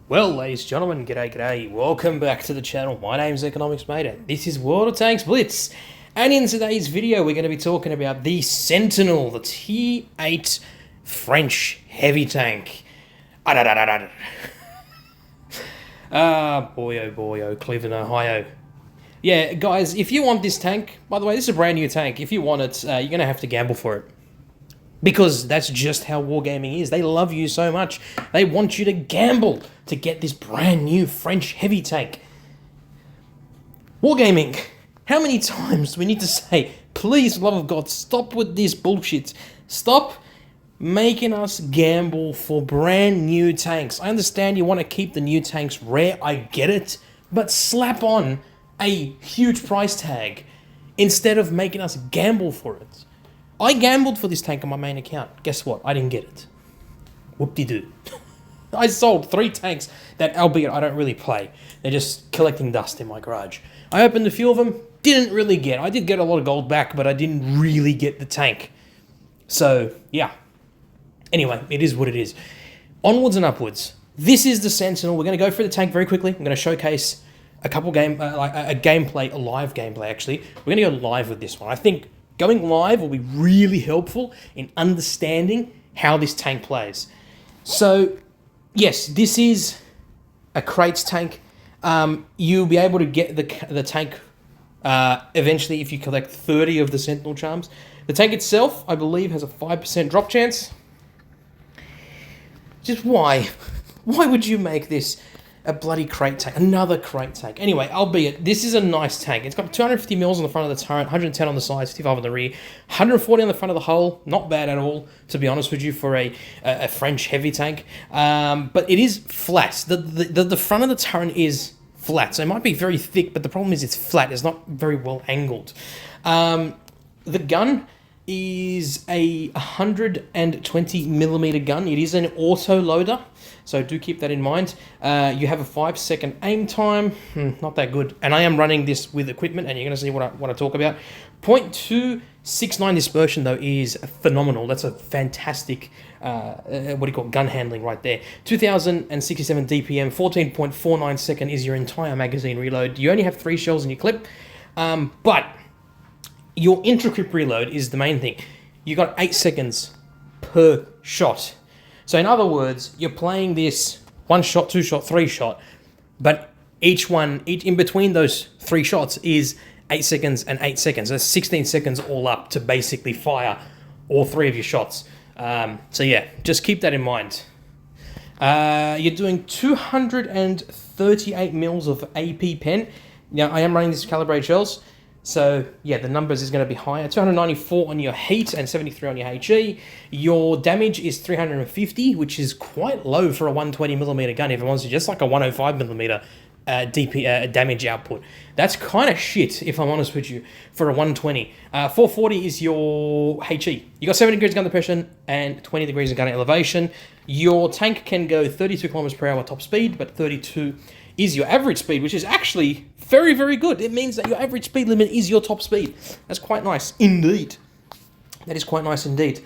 Well, ladies and gentlemen, g'day. Welcome back to the channel. My name's Economics Mate, and this is World of Tanks Blitz. And in today's video, we're going to be talking about the Sentinelle, the T8 French heavy tank. Boy, oh, Cleveland, Ohio. Yeah, guys, if you want this tank, by the way, this is a brand new tank. If you want it, you're going to have to gamble for it. Because that's just how wargaming is. They love you so much. They want you to gamble to get this brand new French heavy tank. Wargaming. How many times do we need to say, please, love of God, stop with this bullshit. Stop making us gamble for brand new tanks. I understand you want to keep the new tanks rare. I get it. But slap on a huge price tag instead of making us gamble for it. I gambled for this tank on my main account. Guess what? I didn't get it. Whoop-de-doo. I sold 3 tanks that, albeit I don't really play. They're just collecting dust in my garage. I opened a few of them. Didn't really get. I did get a lot of gold back, but I didn't really get the tank. So, yeah. Anyway, it is what it is. Onwards and upwards. This is the Sentinelle. We're going to go through the tank very quickly. I'm going to showcase a couple gameplay, a live gameplay actually. We're going to go live with this one. I think going live will be really helpful in understanding how this tank plays. So, yes, this is a crates tank. You'll be able to get the tank eventually if you collect 30 of the Sentinelle charms. The tank itself, I believe, has a 5% drop chance. Just why? Why would you make this a bloody crate tank? Another crate tank. Anyway, albeit, this is a nice tank. It's got 250 mils on the front of the turret, 110 on the side, 55 on the rear, 140 on the front of the hull. Not bad at all, to be honest with you, for a French heavy tank. But it is flat. The front of the turret is flat. So it might be very thick, but the problem is it's flat. It's not very well angled. The gun is a 120 millimeter gun. It is an auto loader, so do keep that in mind. You have a 5-second aim time. Not that good. And I am running this with equipment, and you're going to see what I talk about. 0.269 dispersion, though, is phenomenal. That's a fantastic, gun handling right there. 2067 DPM, 14.49 second is your entire magazine reload. You only have 3 shells in your clip, but your intricate reload is the main thing. You got 8 seconds per shot. So in other words, you're playing this 1 shot, 2 shot, 3 shot, but each in between those 3 shots is 8 seconds and 8 seconds. That's 16 seconds all up to basically fire all 3 of your shots. So yeah, just keep that in mind. You're doing 238 mils of AP pen. Now I am running these calibrated shells. So, yeah, the numbers is going to be higher. 294 on your heat and 73 on your HE. Your damage is 350, which is quite low for a 120mm gun. If it wants to, just like a 105mm damage output. That's kind of shit, if I'm honest with you, for a 120. 440 is your HE. You got 70 degrees of gun depression and 20 degrees of gun elevation. Your tank can go 32 kilometers per hour top speed, but 32 is your average speed, which is actually very, very good. It means that your average speed limit is your top speed. That's quite nice indeed. That is quite nice indeed.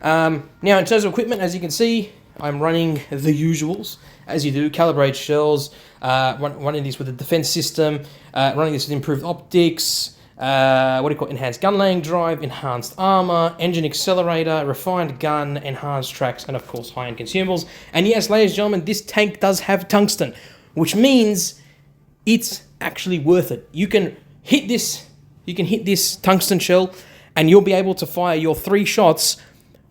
Now, in terms of equipment, as you can see, I'm running the usuals, as you do. Calibrated shells, running these with a defense system, running this with improved optics, enhanced gun laying drive, enhanced armor, engine accelerator, refined gun, enhanced tracks, and of course high-end consumables. And yes, ladies and gentlemen, this tank does have tungsten, which means it's actually worth it. You can hit this tungsten shell, and you'll be able to fire your 3 shots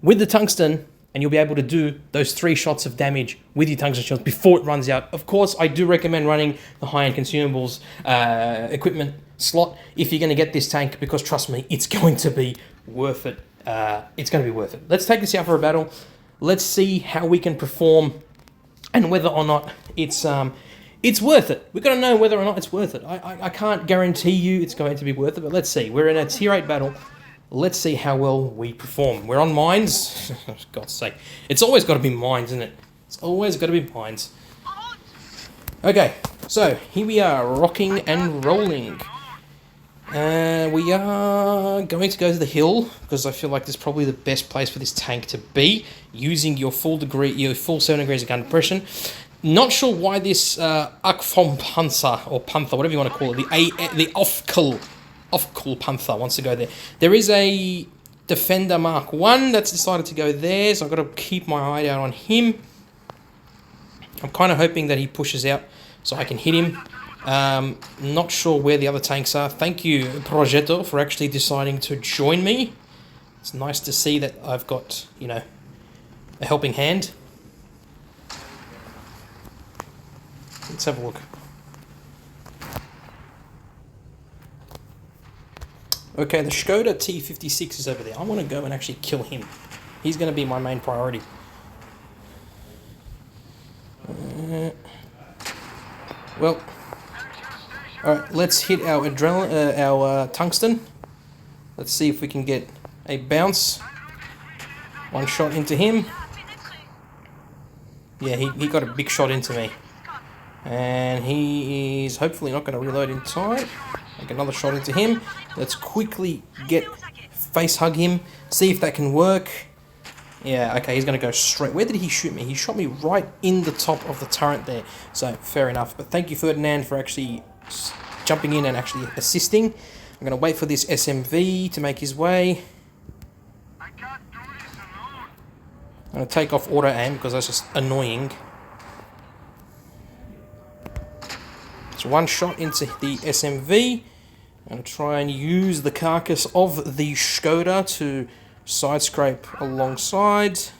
with the tungsten, and you'll be able to do those 3 shots of damage with your tungsten shells before it runs out. Of course, I do recommend running the high-end consumables equipment slot if you're going to get this tank, because trust me, it's going to be worth it. It's going to be worth it. Let's take this out for a battle. Let's see how we can perform and whether or not it's worth it. We've got to know whether or not it's worth it. I can't guarantee you it's going to be worth it, but let's see. We're in a tier 8 battle. Let's see how well we perform. We're on mines. For God's sake. It's always got to be mines, isn't it? It's always got to be mines. Okay, so here we are, rocking and rolling. We are going to go to the hill, because I feel like this is probably the best place for this tank to be, using your full 7 degrees of gun depression. Not sure why this Akfom Panther, or Panther, whatever you want to call it, the Ofkul Panther wants to go there. There is a Defender Mark 1 that's decided to go there, so I've got to keep my eye out on him. I'm kind of hoping that he pushes out so I can hit him. Not sure where the other tanks are. Thank you, Progetto, for actually deciding to join me. It's nice to see that I've got, you know, a helping hand. Let's have a look. Okay, the Skoda T56 is over there. I want to go and actually kill him. He's going to be my main priority. Well, alright, let's hit our tungsten. Let's see if we can get a bounce. One shot into him. Yeah, he got a big shot into me. And he is hopefully not going to reload in time. Make another shot into him. Let's quickly face hug him. See if that can work. Yeah, okay, he's going to go straight. Where did he shoot me? He shot me right in the top of the turret there. So, fair enough. But thank you, Ferdinand, for actually jumping in and actually assisting. I'm going to wait for this SMV to make his way. I'm going to take off auto aim because that's just annoying. So one shot into the SMV. I'm going to try and use the carcass of the Skoda to side scrape alongside. So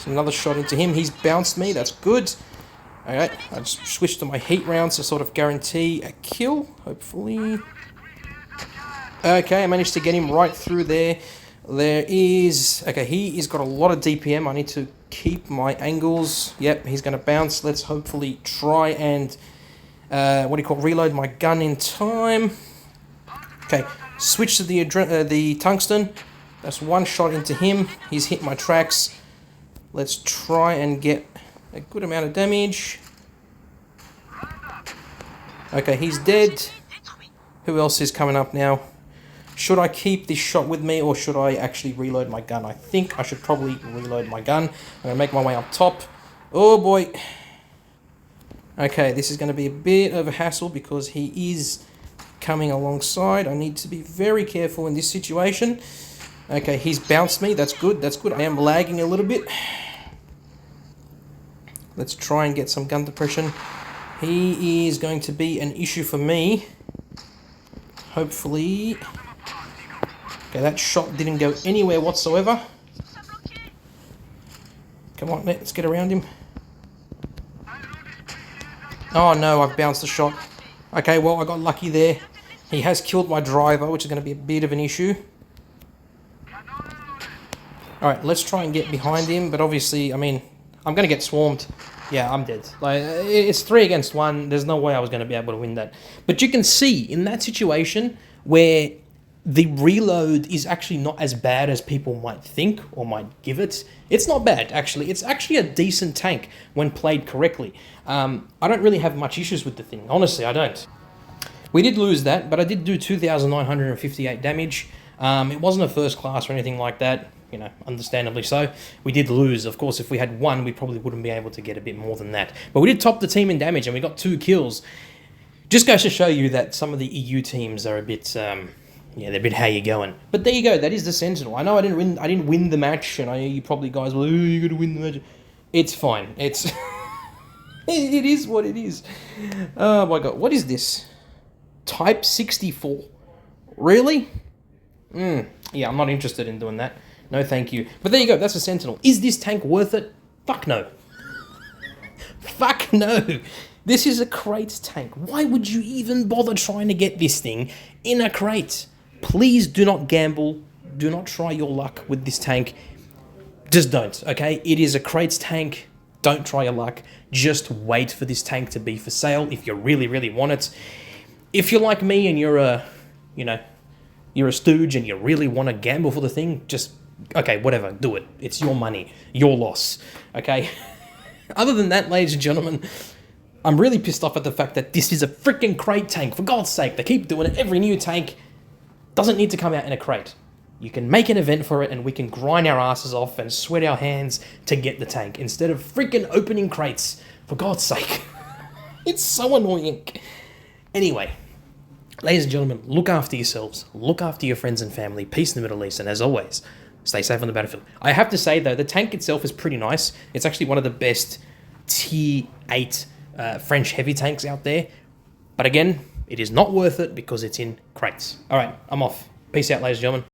another shot into him. He's bounced me. That's good. Alright, I just switched to my heat rounds to sort of guarantee a kill, hopefully. Okay, I managed to get him right through there. There is... Okay, he's got a lot of DPM. I need to keep my angles. Yep, he's going to bounce. Let's hopefully try and... reload my gun in time. Okay, switch to the tungsten. That's one shot into him. He's hit my tracks. Let's try and get a good amount of damage. Okay, he's dead. Who else is coming up now? Should I keep this shot with me or should I actually reload my gun? I think I should probably reload my gun. I'm going to make my way up top. Oh boy. Okay, this is going to be a bit of a hassle because he is coming alongside. I need to be very careful in this situation. Okay, he's bounced me. That's good. That's good. I am lagging a little bit. Let's try and get some gun depression. He is going to be an issue for me. Hopefully. Okay, that shot didn't go anywhere whatsoever. Come on, let's get around him. Oh no, I've bounced the shot. Okay, well, I got lucky there. He has killed my driver, which is going to be a bit of an issue. Alright, let's try and get behind him, but obviously, I mean, I'm going to get swarmed. Yeah, I'm dead. Like, it's 3 against 1. There's no way I was going to be able to win that. But you can see, in that situation, where the reload is actually not as bad as people might think or might give it. It's not bad, actually. It's actually a decent tank when played correctly. I don't really have much issues with the thing. Honestly, I don't. We did lose that, but I did do 2,958 damage. It wasn't a first class or anything like that. You know, understandably so. We did lose. Of course, if we had 1, we probably wouldn't be able to get a bit more than that. But we did top the team in damage, and we got 2 kills. Just goes to show you that some of the EU teams are a bit... yeah, they're a bit how you going. But there you go. That is the Sentinel. I know I didn't win the match, and you probably guys will, oh, you got to win the match. It's fine. It's it is what it is. Oh my god, what is this? Type 64. Really? Yeah, I'm not interested in doing that. No, thank you. But there you go. That's a Sentinel. Is this tank worth it? Fuck no. Fuck no. This is a crate tank. Why would you even bother trying to get this thing in a crate? Please do not gamble. Do not try your luck with this tank. Just don't, okay? It is a crates tank. Don't try your luck. Just wait for this tank to be for sale if you really, really want it. If you're like me and you're a, you know, you're a stooge and you really want to gamble for the thing, just, okay, whatever, do it. It's your money, your loss, okay? Other than that, ladies and gentlemen, I'm really pissed off at the fact that this is a freaking crate tank. For God's sake, they keep doing it. Every new tank doesn't need to come out in a crate. you can make an event for it and we can grind our asses off and sweat our hands to get the tank instead of freaking opening crates, for God's sake. It's so annoying. Anyway, ladies and gentlemen, look after yourselves, look after your friends and family, peace in the Middle East, and as always, stay safe on the battlefield. I have to say, though, the tank itself is pretty nice. It's actually one of the best Tier 8 French heavy tanks out there. But again, it is not worth it because it's in crates. All right, I'm off. Peace out, ladies and gentlemen.